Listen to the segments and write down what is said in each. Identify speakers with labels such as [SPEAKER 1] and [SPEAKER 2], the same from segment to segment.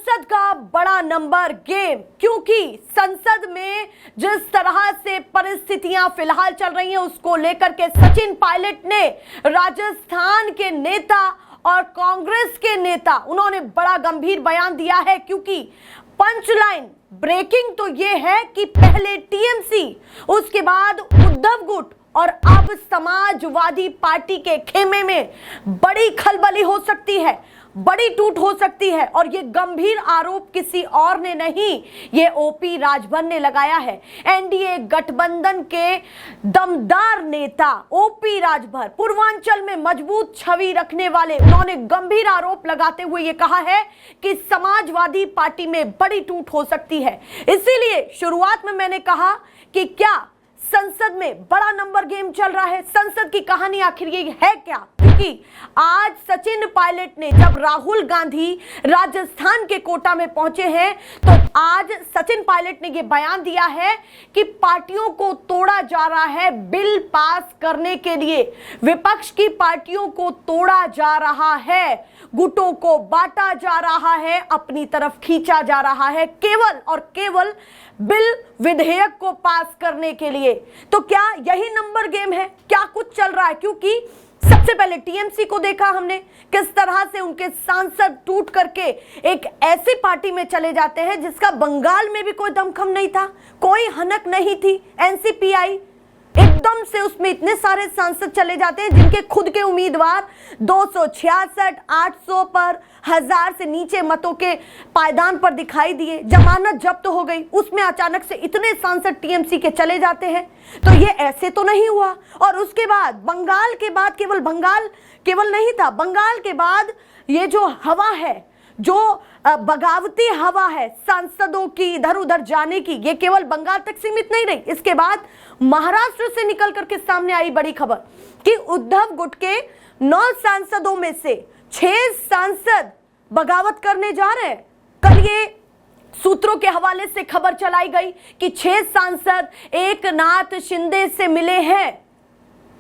[SPEAKER 1] संसद का बड़ा नंबर गेम, क्योंकि संसद में जिस तरह से परिस्थितियां फिलहाल चल रही हैं उसको लेकर के सचिन पायलट ने राजस्थान के नेता और कांग्रेस के नेता उन्होंने बड़ा गंभीर बयान दिया है। क्योंकि पंचलाइन ब्रेकिंग तो ये है कि पहले टीएमसी, उसके बाद उद्धव गुट और अब समाजवादी पार्टी के खेमे में बड़ी खलबली हो सकती है, बड़ी टूट हो सकती है। और ये गंभीर आरोप किसी और ने नहीं, ये ओपी राजभर ने लगाया है। एनडीए गठबंधन के दमदार नेता ओपी राजभर, पूर्वांचल में मजबूत छवि रखने वाले, उन्होंने गंभीर आरोप लगाते हुए ये कहा है कि समाजवादी पार्टी में बड़ी टूट हो सकती है। इसीलिए शुरुआत में मैंने कहा कि क्या संसद में बड़ा नंबर गेम चल रहा है, संसद की कहानी आखिर ये है क्या? क्योंकि आज सचिन पायलट ने जब राहुल गांधी राजस्थान के कोटा में पहुंचे हैं तो आज सचिन पायलट ने ये बयान दिया है कि पार्टियों को तोड़ा जा रहा है बिल पास करने के लिए, विपक्ष की पार्टियों को तोड़ा जा रहा है, गुटों को बांटा जा रहा है, अपनी तरफ खींचा जा रहा है केवल और केवल बिल विधेयक को पास करने के लिए। तो क्या यही नंबर गेम है? क्या कुछ चल रहा है? क्योंकि सबसे पहले टीएमसी को देखा हमने किस तरह से उनके सांसद टूट करके एक ऐसी पार्टी में चले जाते हैं जिसका बंगाल में भी कोई दमखम नहीं था, कोई हनक नहीं थी। एनसीपीआई एकदम से उसमें इतने सारे सांसद चले जाते हैं जिनके खुद के उम्मीदवार 266, 800 पर 1000 से नीचे मतों के पायदान पर दिखाई दिए, जमानत जब्त हो गई, उसमें अचानक से इतने सांसद टीएमसी के चले जाते हैं। तो ये ऐसे तो नहीं हुआ। और उसके बाद बंगाल के बाद केवल नहीं था, बंगाल के बाद ये जो हवा है, जो बगावती हवा है सांसदों की इधर उधर जाने की, ये केवल बंगाल तक सीमित नहीं रही। इसके बाद महाराष्ट्र से निकल करके सामने आई बड़ी खबर कि उद्धव गुट के 9 सांसदों में से 6 सांसद बगावत करने जा रहे हैं। कल ये सूत्रों के हवाले से खबर चलाई गई कि 6 सांसद एकनाथ शिंदे से मिले हैं।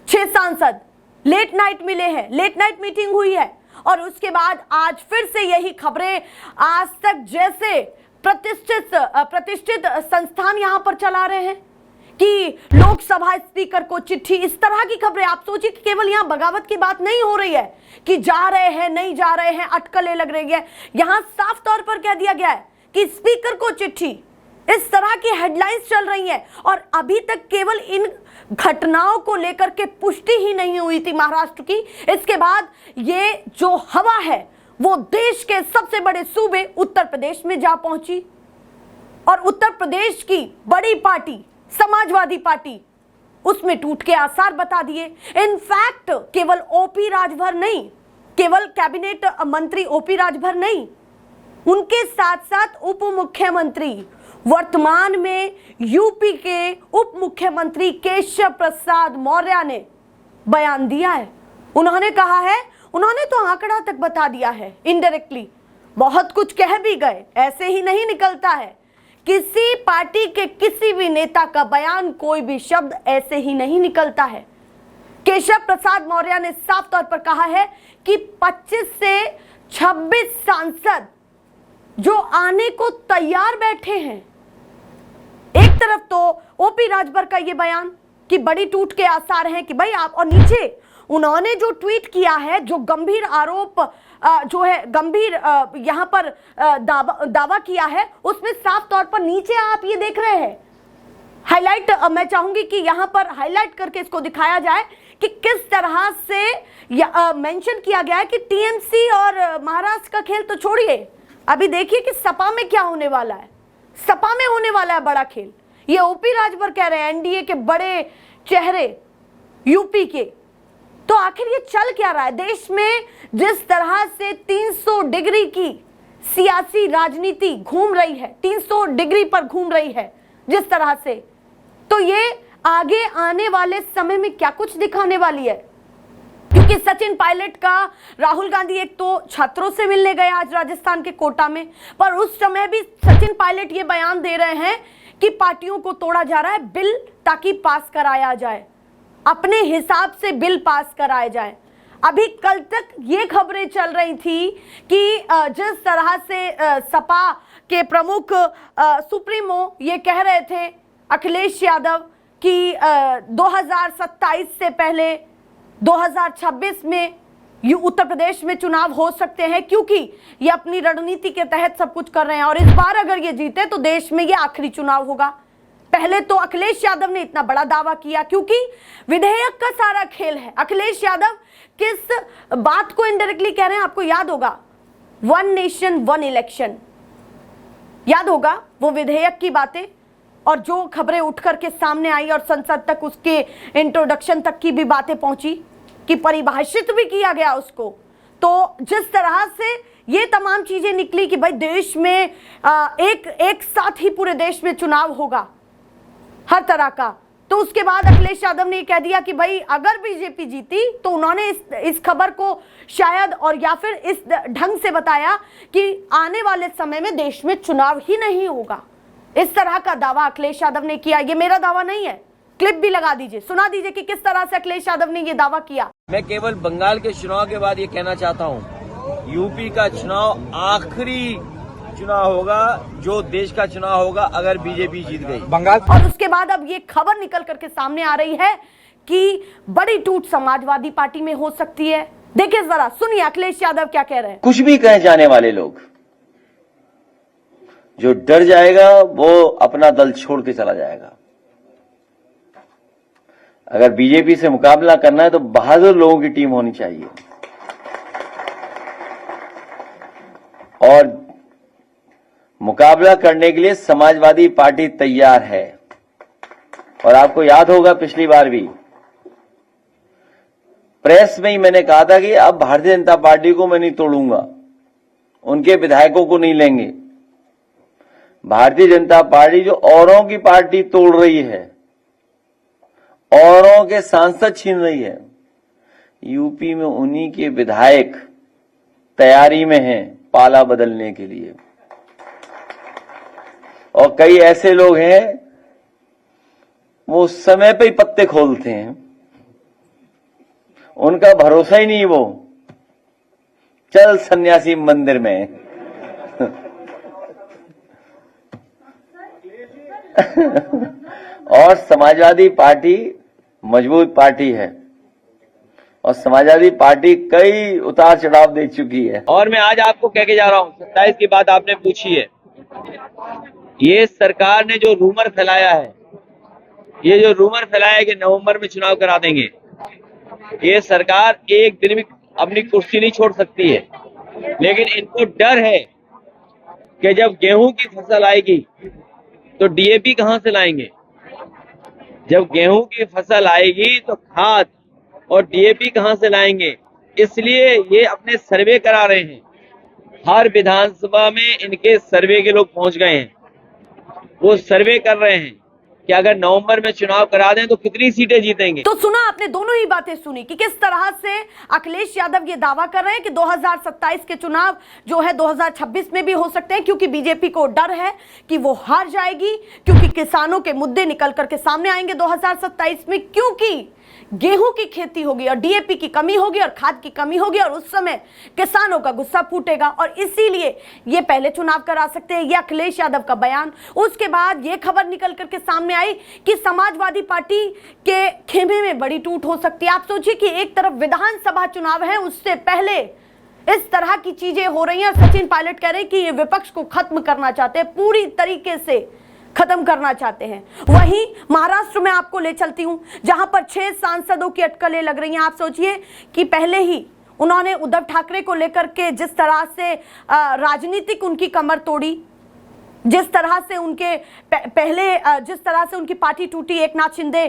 [SPEAKER 1] 6 सांसद लेट नाइट मिले हैं, लेट नाइट मीटिंग हुई है। और उसके बाद आज फिर से यही खबरें आज तक जैसे प्रतिष्ठित संस्थान यहां पर चला रहे हैं कि लोकसभा स्पीकर को चिट्ठी, इस तरह की खबरें। आप सोचिए कि केवल यहां बगावत की बात नहीं हो रही है कि जा रहे हैं नहीं जा रहे हैं, अटकलें लग रही है। यहां साफ तौर पर कह दिया गया है कि स्पीकर को चिट्ठी, इस तरह की हेडलाइंस चल रही हैं। और अभी तक केवल इन घटनाओं को लेकर के पुष्टि ही नहीं हुई थी महाराष्ट्र की। इसके बाद ये जो हवा है वो देश के सबसे बड़े सूबे उत्तर प्रदेश में जा पहुंची और उत्तर प्रदेश की बड़ी पार्टी समाजवादी पार्टी, उसमें टूट के आसार बता दिए। इनफैक्ट केवल ओपी राजभर नहीं, केवल कैबिनेट मंत्री ओपी राजभर नहीं, उनके साथ साथ उप मुख्यमंत्री, वर्तमान में यूपी के उप मुख्यमंत्री केशव प्रसाद मौर्य ने बयान दिया है। उन्होंने कहा है, उन्होंने तो आंकड़ा तक बता दिया है, इनडायरेक्टली बहुत कुछ कह भी गए। ऐसे ही नहीं निकलता है किसी पार्टी के किसी भी नेता का बयान, कोई भी शब्द ऐसे ही नहीं निकलता है। केशव प्रसाद मौर्य ने साफ तौर पर कहा है कि 25 से 26 सांसद जो आने को तैयार बैठे हैं। एक तरफ तो ओपी राजभर का ये बयान कि बड़ी टूट के आसार हैं कि भाई आप, और नीचे उन्होंने जो ट्वीट किया है, जो गंभीर आरोप जो है गंभीर यहां पर दावा किया है, उसमें साफ तौर पर नीचे आप ये देख रहे हैं हाईलाइट, मैं चाहूंगी कि यहां पर हाईलाइट करके इसको दिखाया जाए कि किस तरह से मेंशन किया गया है कि टीएमसी और महाराष्ट्र का खेल तो छोड़िए, अभी देखिए कि सपा में क्या होने वाला है। सपा में होने वाला है बड़ा खेल। ये ओपी राजभर कह रहे हैं, एनडीए के बड़े चेहरे यूपी के। तो आखिर ये चल क्या रहा है देश में? जिस तरह से 300 डिग्री की सियासी राजनीति घूम रही है, 300 डिग्री पर घूम रही है जिस तरह से, तो ये आगे आने वाले समय में क्या कुछ दिखाने वाली है? क्योंकि सचिन पायलट का राहुल गांधी एक तो छात्रों से मिलने गए आज राजस्थान के कोटा में, पर उस समय भी सचिन पायलट ये बयान दे रहे हैं कि पार्टियों को तोड़ा जा रहा है बिल ताकि पास कराया जाए, अपने हिसाब से बिल पास कराया जाए। अभी कल तक ये खबरें चल रही थी कि जिस तरह से सपा के प्रमुख सुप्रीमो ये कह रहे थे अखिलेश यादव कि 2027 से पहले 2026 में ये उत्तर प्रदेश में चुनाव हो सकते हैं, क्योंकि ये अपनी रणनीति के तहत सब कुछ कर रहे हैं और इस बार अगर ये जीते तो देश में ये आखिरी चुनाव होगा। पहले तो अखिलेश यादव ने इतना बड़ा दावा किया क्योंकि विधेयक का सारा खेल है। अखिलेश यादव किस बात को इनडायरेक्टली कह रहे हैं आपको याद होगा, वन नेशन वन इलेक्शन, याद होगा वो विधेयक की बातें और जो खबरें उठ करके सामने आई और संसद तक उसके इंट्रोडक्शन तक की भी बातें पहुंची कि परिभाषित भी किया गया उसको। तो जिस तरह से ये तमाम चीजें निकली कि भाई देश में एक साथ ही पूरे देश में चुनाव होगा हर तरह का, तो उसके बाद अखिलेश यादव ने कह दिया कि भाई अगर बीजेपी जीती तो उन्होंने इस खबर को शायद और या फिर इस ढंग से बताया कि आने वाले समय में देश में चुनाव ही नहीं होगा। इस तरह का दावा अखिलेश यादव ने किया। ये मेरा दावा नहीं है, क्लिप भी लगा दीजिए, सुना दीजिए कि किस तरह से अखिलेश यादव ने ये दावा किया।
[SPEAKER 2] मैं केवल बंगाल के चुनाव के बाद ये कहना चाहता हूँ, यूपी का चुनाव आखिरी चुनाव होगा जो देश का चुनाव होगा अगर बीजेपी जीत गई
[SPEAKER 3] बंगाल।
[SPEAKER 1] और उसके बाद अब ये खबर निकल करके सामने आ रही है कि बड़ी टूट समाजवादी पार्टी में हो सकती है। देखिए जरा सुनिए अखिलेश यादव क्या कह रहे हैं।
[SPEAKER 4] कुछ भी कहे जाने वाले लोग, जो डर जाएगा वो अपना दल छोड़ के चला जाएगा। अगर बीजेपी से मुकाबला करना है तो बहादुर लोगों की टीम होनी चाहिए और मुकाबला करने के लिए समाजवादी पार्टी तैयार है। और आपको याद होगा पिछली बार भी प्रेस में ही मैंने कहा था कि अब भारतीय जनता पार्टी को मैं नहीं तोड़ूंगा, उनके विधायकों को नहीं लेंगे। भारतीय जनता पार्टी जो औरों की पार्टी तोड़ रही है, औरों के सांसद छीन रही है, यूपी में उन्हीं के विधायक तैयारी में हैं पाला बदलने के लिए। और कई ऐसे लोग हैं वो समय पे ही पत्ते खोलते हैं, उनका भरोसा ही नहीं। वो चल सन्यासी मंदिर में और समाजवादी पार्टी मजबूत पार्टी है और समाजवादी पार्टी कई उतार चढ़ाव देख चुकी है।
[SPEAKER 2] और मैं आज आपको कह के जा रहा हूँ, 27 की बात आपने पूछी है, ये सरकार ने जो रूमर फैलाया है, ये जो रूमर फैलाया है कि नवंबर में चुनाव करा देंगे, ये सरकार एक दिन भी अपनी कुर्सी नहीं छोड़ सकती है। लेकिन इनको डर है कि जब गेहूं की फसल आएगी तो डीएपी कहां से लाएंगे, जब गेहूं की फसल आएगी तो खाद और डीएपी कहां से लाएंगे। इसलिए ये अपने सर्वे करा रहे हैं। हर विधानसभा में इनके सर्वे के लोग पहुंच गए हैं, वो सर्वे कर रहे हैं कि अगर नवंबर में चुनाव करा दें तो कितनी सीटें जीतेंगे।
[SPEAKER 1] तो सुना आपने, दोनों ही बातें सुनी कि किस तरह से अखिलेश यादव ये दावा कर रहे हैं कि 2027 के चुनाव जो है 2026 में भी हो सकते हैं, क्योंकि बीजेपी को डर है कि वो हार जाएगी, क्योंकि किसानों के मुद्दे निकल करके सामने आएंगे 2027 में, क्योंकि गेहूं की खेती होगी और डीएपी की कमी होगी और खाद की कमी होगी और उस समय किसानों का गुस्सा फूटेगा और इसीलिए ये पहले चुनाव करा सकते हैं। ये अखिलेश यादव का बयान। उसके बाद ये खबर निकल करके सामने आई कि समाजवादी पार्टी के खेमे में बड़ी टूट हो सकती है। आप सोचिए कि एक तरफ विधानसभा चुनाव है, उससे पहले इस तरह की चीजें हो रही हैं और सचिन पायलट कह रहे हैं कि ये विपक्ष को खत्म करना चाहते हैं, पूरी तरीके से खत्म करना चाहते हैं। वहीं महाराष्ट्र में आपको ले चलती हूं, जहां पर 6 सांसदों की अटकलें लग रही हैं। आप सोचिए कि पहले ही उन्होंने उद्धव ठाकरे को लेकर के जिस तरह से राजनीतिक उनकी कमर तोड़ी, जिस तरह से उनके पहले जिस तरह से उनकी पार्टी टूटी, एक नाथ शिंदे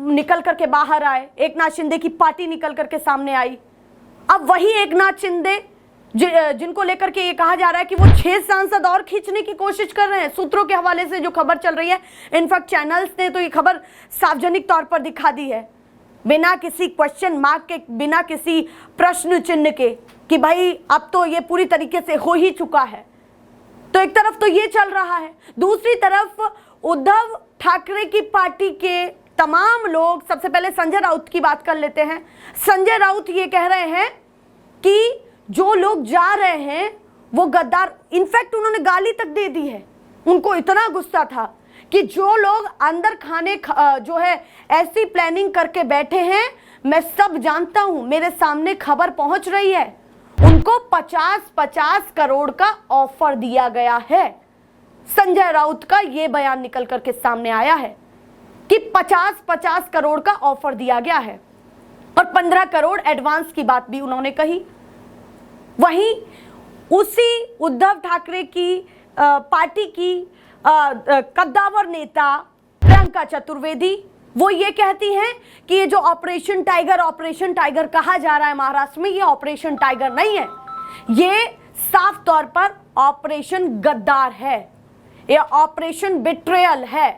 [SPEAKER 1] निकल करके बाहर आए, एक नाथ शिंदे की पार्टी निकल करके सामने आई। अब वही एक नाथ शिंदे जिनको लेकर के ये कहा जा रहा है कि वो 6 सांसद और खींचने की कोशिश कर रहे हैं, सूत्रों के हवाले से जो खबर चल रही है, इनफैक्ट चैनल्स ने तो ये खबर सार्वजनिक तौर पर दिखा दी है, बिना किसी क्वेश्चन मार्क के, बिना किसी प्रश्न चिन्ह के, कि भाई अब तो ये पूरी तरीके से हो ही चुका है। तो एक तरफ तो ये चल रहा है, दूसरी तरफ उद्धव ठाकरे की पार्टी के तमाम लोग, सबसे पहले संजय राउत की बात कर लेते हैं। संजय राउत ये कह रहे हैं कि जो लोग जा रहे हैं वो गद्दार, इनफैक्ट उन्होंने गाली तक दे दी है। उनको इतना गुस्सा था कि जो लोग अंदर खाने जो है ऐसी प्लानिंग करके बैठे हैं, मैं सब जानता हूं, मेरे सामने खबर पहुंच रही है, उनको 50-50 करोड़ का ऑफर दिया गया है। संजय राउत का यह बयान निकल करके सामने आया है कि 50-50 करोड़ का ऑफर दिया गया है और 15 करोड़ एडवांस की बात भी उन्होंने कही। वहीं उसी उद्धव ठाकरे की पार्टी की कद्दावर नेता प्रियंका चतुर्वेदी, वो ये कहती हैं कि ये जो ऑपरेशन टाइगर कहा जा रहा है महाराष्ट्र में, ये ऑपरेशन टाइगर नहीं है, ये साफ तौर पर ऑपरेशन गद्दार है, ये ऑपरेशन बिट्रेयल है।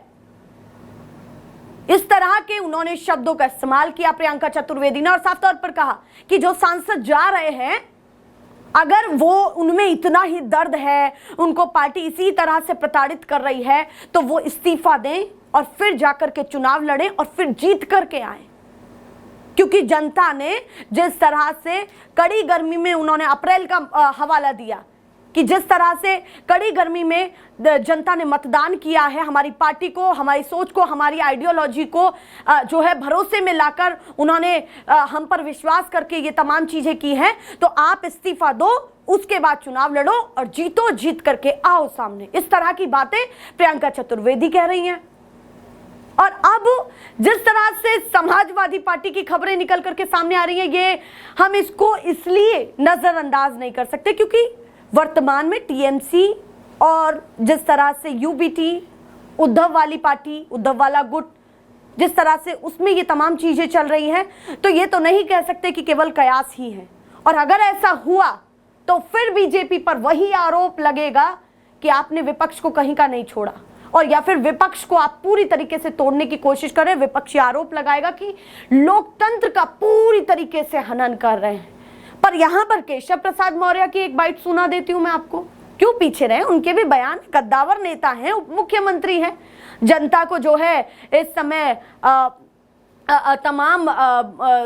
[SPEAKER 1] इस तरह के उन्होंने शब्दों का इस्तेमाल किया प्रियंका चतुर्वेदी ने और साफ तौर पर कहा कि जो सांसद जा रहे हैं, अगर वो उनमें इतना ही दर्द है, उनको पार्टी इसी तरह से प्रताड़ित कर रही है, तो वो इस्तीफा दें और फिर जाकर के चुनाव लड़ें और फिर जीत करके आए। क्योंकि जनता ने जिस तरह से कड़ी गर्मी में, उन्होंने अप्रैल का हवाला दिया कि जिस तरह से कड़ी गर्मी में जनता ने मतदान किया है, हमारी पार्टी को, हमारी सोच को, हमारी आइडियोलॉजी को जो है भरोसे में लाकर उन्होंने हम पर विश्वास करके ये तमाम चीजें की हैं, तो आप इस्तीफा दो, उसके बाद चुनाव लड़ो और जीतो, जीत करके आओ सामने। इस तरह की बातें प्रियंका चतुर्वेदी कह रही हैं। और अब जिस तरह से समाजवादी पार्टी की खबरें निकल करके सामने आ रही हैं, ये हम इसको इसलिए नजरअंदाज नहीं कर सकते क्योंकि वर्तमान में टीएमसी और जिस तरह से यूबीटी, उद्धव वाली पार्टी, उद्धव वाला गुट, जिस तरह से उसमें ये तमाम चीजें चल रही हैं, तो ये तो नहीं कह सकते कि केवल कयास ही है। और अगर ऐसा हुआ तो फिर बीजेपी पर वही आरोप लगेगा कि आपने विपक्ष को कहीं का नहीं छोड़ा, और या फिर विपक्ष को आप पूरी तरीके से तोड़ने की कोशिश कर रहे हैं। विपक्षी आरोप लगाएगा कि लोकतंत्र का पूरी तरीके से हनन कर रहे हैं। पर यहां पर केशव प्रसाद मौर्य की एक बाइट सुना देती हूं मैं आपको। क्यों पीछे रहे, उनके भी बयान, कद्दावर नेता हैं, उप मुख्यमंत्री हैं, जनता को जो है इस समय तमाम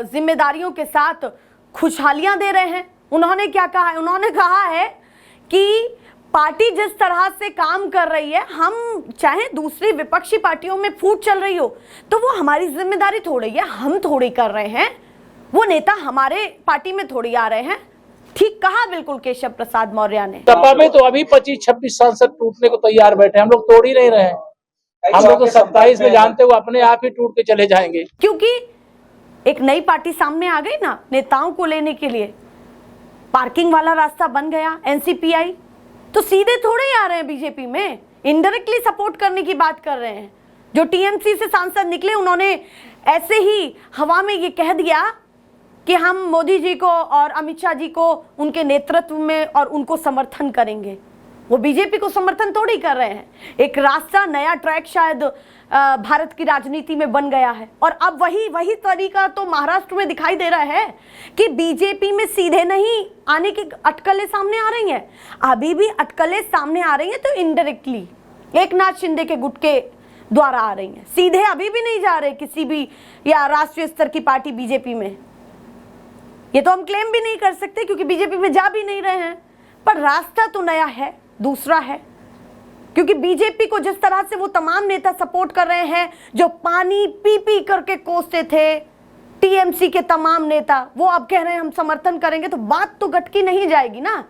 [SPEAKER 1] जिम्मेदारियों के साथ खुशहालियां दे रहे हैं। उन्होंने क्या कहा है? उन्होंने कहा है कि पार्टी जिस तरह से काम कर रही है, हम चाहे दूसरी विपक्षी पार्टियों में फूट चल रही हो तो वो हमारी जिम्मेदारी थोड़ी है, हम थोड़ी कर रहे हैं, वो नेता हमारे पार्टी में थोड़ी आ रहे हैं। ठीक कहा बिल्कुल केशव प्रसाद मौर्य ने।
[SPEAKER 3] सपा में तो अभी 25-26 सांसद टूटने को तैयार बैठे, हम लोग तोड़ ही नहीं रहे हैं। हम लोग तो 27 में जानते हुए अपने आप ही टूट के चले जाएंगे,
[SPEAKER 1] क्योंकि एक नई पार्टी सामने आ गई ना नेताओं को लेने के लिए। पार्किंग वाला रास्ता बन गया, एनसीपीआई तो सीधे थोड़े ही आ रहे हैं बीजेपी में, इनडायरेक्टली सपोर्ट करने की बात कर रहे हैं। जो टीएमसी से सांसद निकले, उन्होंने ऐसे ही हवा में ये कह दिया कि हम मोदी जी को और अमित शाह जी को उनके नेतृत्व में और उनको समर्थन करेंगे। वो बीजेपी को समर्थन थोड़ी कर रहे हैं। एक रास्ता, नया ट्रैक शायद भारत की राजनीति में बन गया है। और अब वही तरीका तो महाराष्ट्र में दिखाई दे रहा है कि बीजेपी में सीधे नहीं आने की अटकलें सामने आ रही हैं। अभी भी अटकलें सामने आ रही हैं तो इनडायरेक्टली एकनाथ शिंदे के गुट के द्वारा आ रही हैं, सीधे अभी भी नहीं जा रहे किसी भी या राष्ट्रीय स्तर की पार्टी बीजेपी में। ये तो हम क्लेम भी नहीं कर सकते क्योंकि बीजेपी में जा भी नहीं रहे हैं, पर रास्ता तो नया है, दूसरा है। क्योंकि बीजेपी को जिस तरह से वो तमाम नेता सपोर्ट कर रहे हैं, जो पानी पी पी करके कोसते थे टीएमसी के तमाम नेता, वो अब कह रहे हैं हम समर्थन करेंगे, तो बात तो गटकी नहीं जाएगी ना।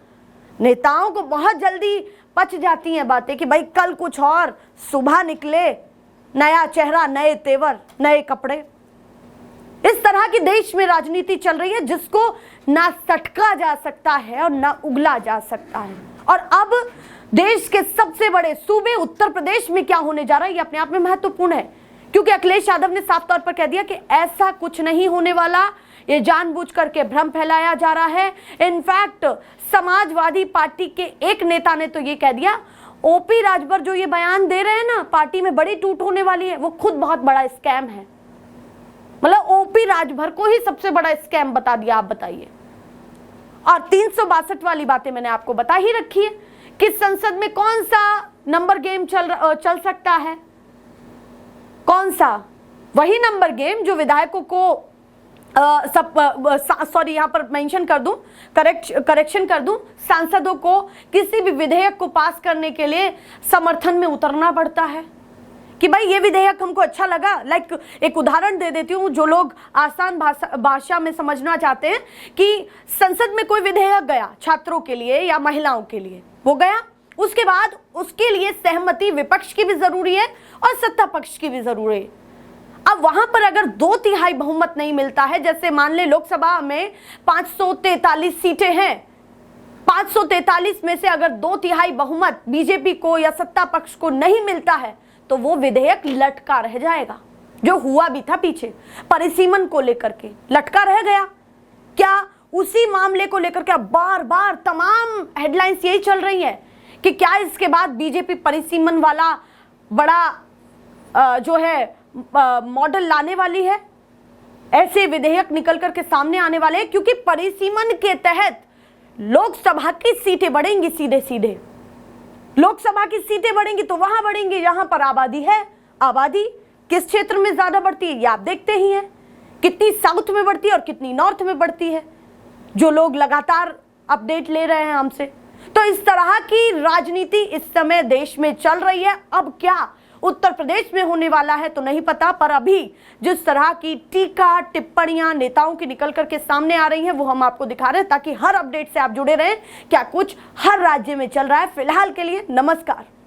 [SPEAKER 1] नेताओं को बहुत जल्दी पच जाती हैं बातें कि भाई कल कुछ और, सुबह निकले नया चेहरा, नए तेवर, नए कपड़े। इस तरह की देश में राजनीति चल रही है जिसको ना सटका जा सकता है और ना उगला जा सकता है। और अब देश के सबसे बड़े सूबे उत्तर प्रदेश में क्या होने जा रहा है, ये अपने आप में महत्वपूर्ण है। क्योंकि अखिलेश यादव ने साफ तौर पर कह दिया कि ऐसा कुछ नहीं होने वाला, ये जानबूझ करके भ्रम फैलाया जा रहा है। इनफैक्ट समाजवादी पार्टी के एक नेता ने तो ये कह दिया, ओपी राजभर जो ये बयान दे रहे हैं ना, पार्टी में बड़ी टूट होने वाली है, वो खुद बहुत बड़ा स्कैम है। मतलब ओपी राजभर को ही सबसे बड़ा स्कैम बता दिया। आप बताइए। और 362 वाली बातें मैंने आपको बता ही रखी है कि संसद में कौन सा नंबर गेम चल सकता है, कौन सा वही नंबर गेम जो विधायकों को सॉरी यहाँ पर मेंशन कर दूं, करेक्शन कर दूं, सांसदों को किसी भी विधेयक को पास करने के लिए समर्थन में उतरना पड़ता है कि भाई ये विधेयक हमको अच्छा लगा। लाइक एक उदाहरण दे देती हूँ, जो लोग आसान भाषा में समझना चाहते हैं कि संसद में कोई विधेयक गया छात्रों के लिए या महिलाओं के लिए, वो गया, उसके बाद उसके लिए सहमति विपक्ष की भी जरूरी है और सत्ता पक्ष की भी जरूरी है। अब वहां पर अगर 2/3 बहुमत नहीं मिलता है, जैसे मान ले लोकसभा में 543 सीटें हैं, 543 में से अगर 2/3 बहुमत बीजेपी को या सत्ता पक्ष को नहीं मिलता है तो वो विधेयक लटका रह जाएगा, जो हुआ भी था पीछे परिसीमन को लेकर के लटका रह गया। क्या उसी मामले को लेकर के बार बार तमाम हेडलाइंस यही चल रही है कि क्या इसके बाद बीजेपी परिसीमन वाला बड़ा जो है मॉडल लाने वाली है, ऐसे विधेयक निकल करके सामने आने वाले हैं, क्योंकि परिसीमन के तहत लोकसभा की सीटें बढ़ेंगी, सीधे सीधे लोकसभा की सीटें बढ़ेंगी तो वहां बढ़ेंगी जहां पर आबादी है। आबादी किस क्षेत्र में ज्यादा बढ़ती है ये आप देखते ही हैं, कितनी साउथ में बढ़ती है और कितनी नॉर्थ में बढ़ती है, जो लोग लगातार अपडेट ले रहे हैं हमसे। तो इस तरह की राजनीति इस समय देश में चल रही है। अब क्या उत्तर प्रदेश में होने वाला है तो नहीं पता, पर अभी जिस तरह की टीका टिप्पणियां नेताओं की निकल करके सामने आ रही हैं वो हम आपको दिखा रहे हैं, ताकि हर अपडेट से आप जुड़े रहें। क्या कुछ हर राज्य में चल रहा है। फिलहाल के लिए नमस्कार।